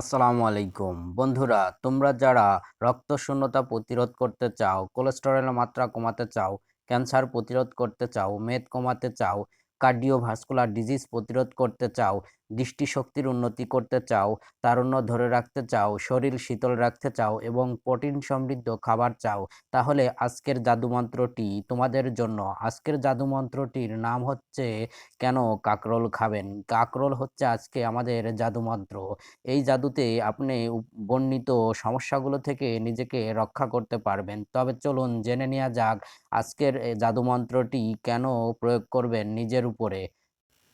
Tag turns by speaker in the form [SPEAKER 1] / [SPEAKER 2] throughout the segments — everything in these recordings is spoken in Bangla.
[SPEAKER 1] আসসালামু আলাইকুম বন্ধুরা, তোমরা যারা রক্ত শূন্যতা প্রতিরোধ করতে চাও, কোলেস্টেরলের মাত্রা কমাতে চাও, ক্যান্সার প্রতিরোধ করতে চাও, মেদ কমাতে চাও, কার্ডিওভাস্কুলার ডিজিজ প্রতিরোধ করতে চাও, দৃষ্টিশক্তির উন্নতি করতে চাও, তারুণ্য ধরে রাখতে চাও, শরীর শীতল রাখতে চাও এবং প্রোটিন সমৃদ্ধ খাবার চাও, তাহলে আজকের জাদুমন্ত্রটি তোমাদের জন্য। আজকের জাদুমন্ত্রটির নাম হচ্ছে কেন কাকরোল খাবেন। কাকরোল হচ্ছে আজকে আমাদের জাদুমন্ত্র। এই জাদুতে আপনি বর্ণিত সমস্যাগুলো থেকে নিজেকে রক্ষা করতে পারবেন। তবে চলুন জেনে নেওয়া যাক আজকের এই জাদুমন্ত্রটি কেন প্রয়োগ করবেন নিজের উপরে।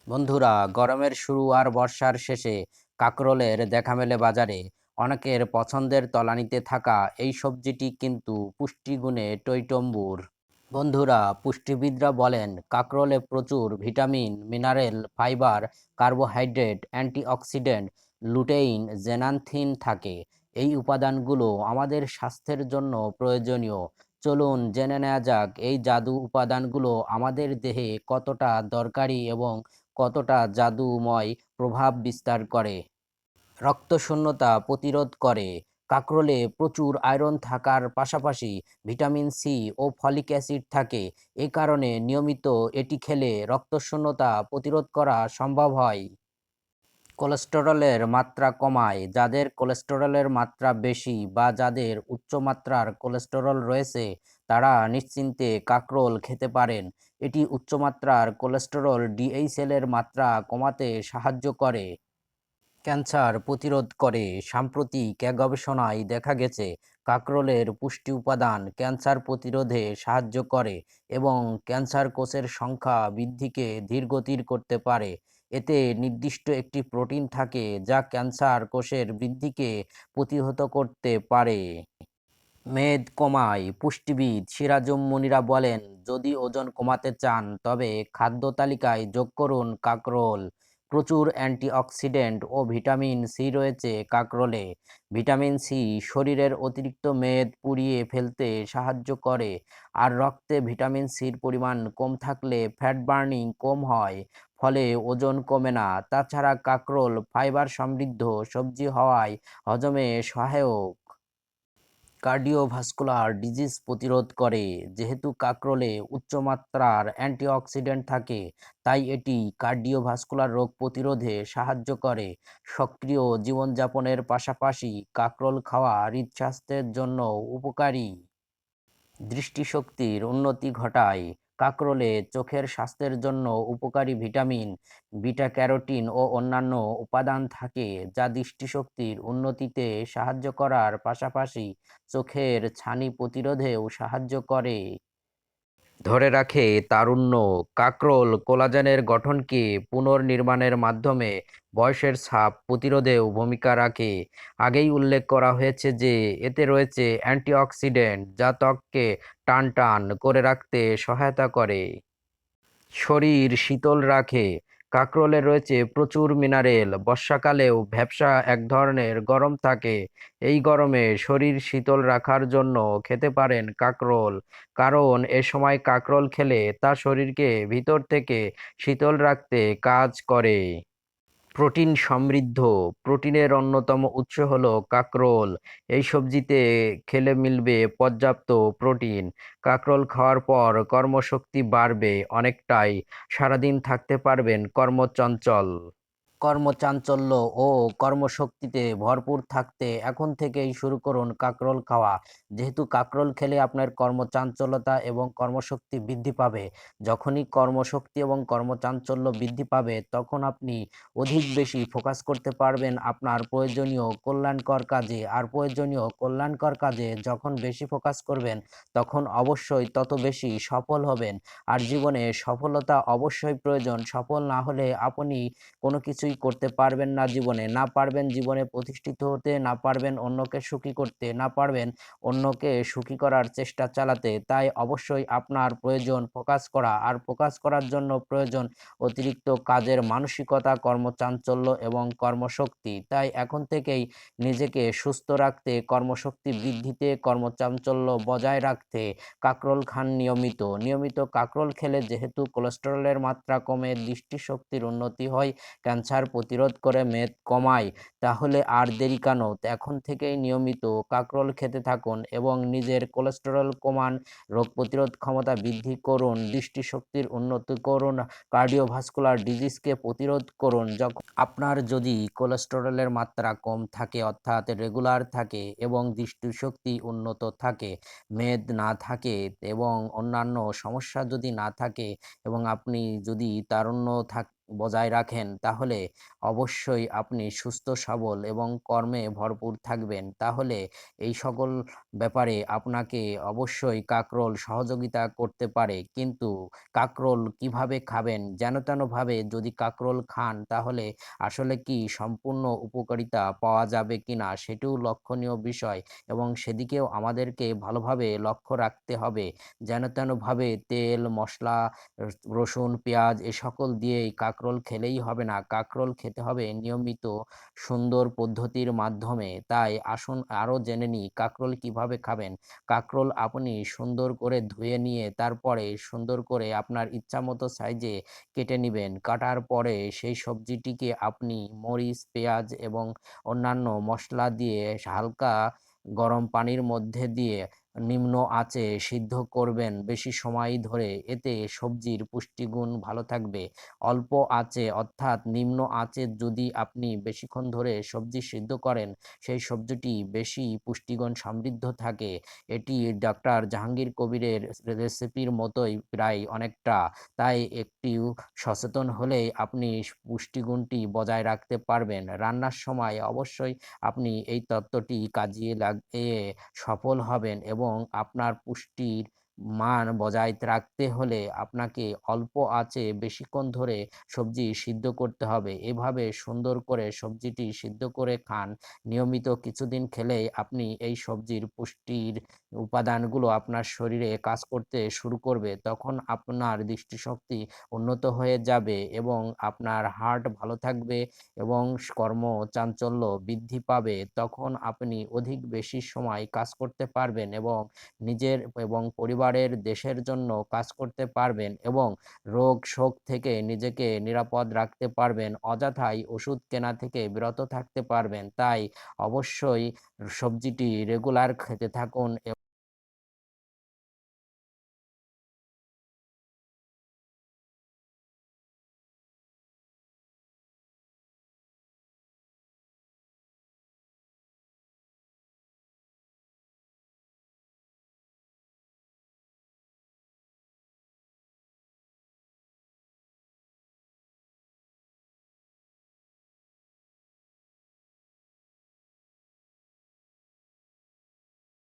[SPEAKER 1] বন্ধুরা, গরমের শুরু আর বর্ষার শেষে কাকরোলের দেখা মেলে বাজারে। অনেকের পছন্দের তলানিতে থাকা এই সবজিটি কিন্তু পুষ্টিগুণে টইটম্বুর। বন্ধুরা, পুষ্টিবিদরা বলেন কাকরোলে প্রচুর vitamin, mineral, fibre, carbohydrate, antioxidant, lutein, zeaxanthin থাকে। এই উপাদানগুলো আমাদের স্বাস্থ্যের জন্য প্রয়োজনীয়। চলুন জেনে নেওয়া যাক এই জাদু উপাদানগুলো আমাদের দেহে কতটা দরকারি এবং কতটা জাদুময় প্রভাব বিস্তার করে। রক্তশূন্যতা প্রতিরোধ করে। কাঁকরোলে প্রচুর আয়রন থাকার পাশাপাশি ভিটামিন সি ও ফলিক অ্যাসিড থাকে। এ কারণে নিয়মিত এটি খেলে রক্তশূন্যতা প্রতিরোধ করা সম্ভব হয়। কোলেস্টেরলের মাত্রা কমায়। যাদের কোলেস্টেরলের মাত্রা বেশি বা যাদের উচ্চ মাত্রার কোলেস্টেরল রয়েছে তারা নিশ্চিন্তে কাঁকরোল খেতে পারেন। এটি উচ্চমাত্রার কোলেস্টেরল ডিএইচএল এর মাত্রা কমাতে সাহায্য করে। ক্যান্সার প্রতিরোধ করে। সাম্প্রতিক এক গবেষণায় দেখা গেছে কাঁকরোলের পুষ্টি উপাদান ক্যান্সার প্রতিরোধে সাহায্য করে এবং ক্যান্সার কোষের সংখ্যা বৃদ্ধিকে ধীরগতির করতে পারে। এতে নির্দিষ্ট একটি প্রোটিন থাকে যা ক্যান্সার কোষের বৃদ্ধিকে প্রতিহত করতে পারে। মেদ কমায়। পুষ্টিবিদ সিরাজুম মুনিরা বলেন, যদি ওজন কমাতে চান তবে খাদ্য তালিকায় যোগ করুন কাকরোল। প্রচুর অ্যান্টিঅক্সিডেন্ট ও ভিটামিন সি রয়েছে কাকরোলে। ভিটামিন সি শরীরের অতিরিক্ত মেদ পুড়িয়ে ফেলতে সাহায্য করে, আর রক্তে ভিটামিন সির পরিমাণ কম থাকলে ফ্যাট বার্নিং কম হয়, ফলে ওজন কমে না। তাছাড়া কাকরোল ফাইবার সমৃদ্ধ সবজি হওয়ায় হজমে সহায়ক। কার্ডিওভাস্কুলার ডিজিজ প্রতিরোধ করে। যেহেতু কাঁকরোলে উচ্চমাত্রার অ্যান্টিঅক্সিডেন্ট থাকে তাই এটি কার্ডিওভাস্কুলার রোগ প্রতিরোধে সাহায্য করে। সক্রিয় জীবনযাপনের পাশাপাশি কাঁকরোল খাওয়া হৃদস্বাস্থ্যের জন্য উপকারী। দৃষ্টিশক্তির উন্নতি ঘটায়। কাঁকরোলে চোখের স্বাস্থ্যের জন্য উপকারী ভিটামিন, বিটা ক্যারোটিন ও অন্যান্য উপাদান থাকে যা দৃষ্টিশক্তির উন্নতিতে সাহায্য করার পাশাপাশি চোখের ছানি প্রতিরোধেও সাহায্য করে। ধরে রাখে তারুণ্য। কাঁকরোল কোলাজেনের গঠনকে পুনর্নির্মাণের মাধ্যমে বয়সের ছাপ প্রতিরোধেও ভূমিকা রাখে। আগেই উল্লেখ করা হয়েছে যে এতে রয়েছে অ্যান্টিঅক্সিডেন্ট যা ত্বককে টানটান করে রাখতে সহায়তা করে। শরীর শীতল রাখে। কাঁকরোলে রয়েছে প্রচুর মিনারেল। বর্ষাকালেও ভ্যাপসা এক ধরনের গরম থাকে। এই গরমে শরীর শীতল রাখার জন্য খেতে পারেন কাঁকরোল, কারণ এ সময় কাঁকরোল খেলে তা শরীরকে ভিতর থেকে শীতল রাখতে কাজ করে। প্রোটিন সমৃদ্ধ। প্রোটিনের অন্যতম উৎস হলো কাঁকরোল। এই সবজিতে খেলে মিলবে পর্যাপ্ত প্রোটিন। কাঁকরোল খাওয়ার পর কর্মশক্তি বাড়বে অনেকটাই। সারাদিন থাকতে পারবেন কর্মচঞ্চল। কর্মচাঞ্চল্য ও কর্মশক্তিতে ভরপুর থাকতে এখন থেকেই শুরু করুন কাঁকরোল খাওয়া। যেহেতু কাঁকরোল খেলে আপনার কর্মচাঞ্চল্যতা এবং কর্মশক্তি বৃদ্ধি পাবে। যখনই কর্মশক্তি এবং কর্মচাঞ্চল্য বৃদ্ধি পাবে তখন আপনি অধিক বেশি ফোকাস করতে পারবেন আপনার প্রয়োজনীয় কল্যাণকর কাজে। আর প্রয়োজনীয় কল্যাণকর কাজে যখন বেশি ফোকাস করবেন তখন অবশ্যই তত বেশি সফল হবেন। আর জীবনে সফলতা অবশ্যই প্রয়োজন। সফল না হলে আপনি কোনো কিছুই করতে পারবেন না জীবনে। না পারবেন জীবনে প্রতিষ্ঠিত হতে, না পারবেন অন্যকে সুখী করতে, না পারবেন অন্যকে সুখী করার চেষ্টা চালাতে। তাই অবশ্যই আপনার প্রয়োজন ফোকাস করা, আর ফোকাস করার জন্য প্রয়োজন অতিরিক্ত কাজের মানসিকতা, কর্মচাঞ্চল্য এবং কর্মশক্তি। তাই এখন থেকেই নিজেকে সুস্থ রাখতে, কর্মশক্তি বৃদ্ধিতে, কর্মচাঞ্চল্য বজায় রাখতে কাঁকরোল খান নিয়মিত। নিয়মিত কাঁকরোল খেলে যেহেতু কোলেস্টেরলের মাত্রা কমে, দৃষ্টিশক্তির উন্নতি হয়, ক্যান্সার ক্যান্সার প্রতিরোধ করে মেদ কমায়, তাহলে আর দেরি কেন? এখন থেকেই নিয়মিত কাঁকরোল খেতে থাকুন এবং নিজের কোলেস্টেরল কমান, রোগ প্রতিরোধ ক্ষমতা বৃদ্ধি করুন, দৃষ্টিশক্তির উন্নতি করুন, কার্ডিওভাস্কুলার ডিজিজকে প্রতিরোধ করুন। যখন আপনার যদি কোলেস্টেরলের মাত্রা কম থাকে অর্থাৎ রেগুলার থাকে এবং দৃষ্টিশক্তি উন্নত থাকে, মেদ না থাকে এবং অন্যান্য সমস্যা যদি না থাকে এবং আপনি যদি তারুণ্য বজায় রাখেন, তাহলে অবশ্যই আপনি সুস্থ সবল এবং কর্মে ভরপুর থাকবেন। তাহলে এই সকল ব্যাপারে আপনাকে অবশ্যই কাঁকরোল সহযোগিতা করতে পারে। কিন্তু কাঁকরোল কিভাবে খাবেন? যেন-তেনভাবে যদি কাঁকরোল খান, তাহলে আসলে কি সম্পূর্ণ উপকারিতা পাওয়া যাবে কিনা সেটিও লক্ষণীয় বিষয় এবং সেদিকেও আমাদেরকে ভালোভাবে লক্ষ্য রাখতে হবে। যেন-তেনভাবে তেল, মসলা, রসুন, পেঁয়াজ এ সকল দিয়েই কাঁকরোল খেলেই হবে না। কাঁকরোল খেতে হবে নিয়মিত সুন্দর পদ্ধতির মাধ্যমে। তাই আসুন আরও জেনে নিই কাঁকরোল কিভাবে খাবেন। কাঁকরোল আপনি সুন্দর করে ধুয়ে নিয়ে তারপরে সুন্দর করে আপনার ইচ্ছামতো সাইজে কেটে নিবেন। কাটার পরে সেই সবজিটিকে আপনি মরিচ, পেঁয়াজ এবং অন্যান্য মসলা দিয়ে হালকা গরম পানির মধ্যে দিয়ে নিম্ন আঁচে সিদ্ধ করবেন বেশি সময় ধরে। এতে সবজির পুষ্টিগুণ ভালো থাকবে। অল্প আঁচে অর্থাৎ নিম্ন আঁচে যদি আপনি বেশিক্ষণ ধরে সবজি সিদ্ধ করেন, সেই সবজিটি বেশি পুষ্টিগুণ সমৃদ্ধ থাকে। এটি ডক্টর জাহাঙ্গীর কবিরের রেসিপির মতোই প্রায় অনেকটা। তাই একটু সচেতন হলেই আপনি পুষ্টিগুণটি বজায় রাখতে পারবেন। রান্নার সময় অবশ্যই আপনি এই তত্ত্বটি কাজে লাগিয়ে সফল হবেন এবং আপনার পুষ্টির মান বজায় রাখতে হলে আপনাকে অল্প আঁচে বেশিক্ষণ ধরে সবজি সিদ্ধ করতে হবে। এভাবে সুন্দর করে সবজিটি সিদ্ধ করে খান। নিয়মিত কিছুদিন খেলেই আপনি এই সবজির পুষ্টির উপাদানগুলো আপনার শরীরে কাজ করতে শুরু করবে। তখন আপনার দৃষ্টিশক্তি উন্নত হয়ে যাবে এবং আপনার হার্ট ভালো থাকবে এবং কর্মচাঞ্চল্য বৃদ্ধি পাবে। তখন আপনি অধিক বেশি সময় কাজ করতে পারবেন এবং নিজের এবং পরিবারের, দেশের জন্য কাজ করতে পারবেন এবং রোগ শোক থেকে নিজেকে নিরাপদ রাখতে পারবেন। অযথাই ওষুধ কেনা থেকে বিরত থাকতে পারবেন। তাই অবশ্যই সবজিটি রেগুলার খেতে থাকুন।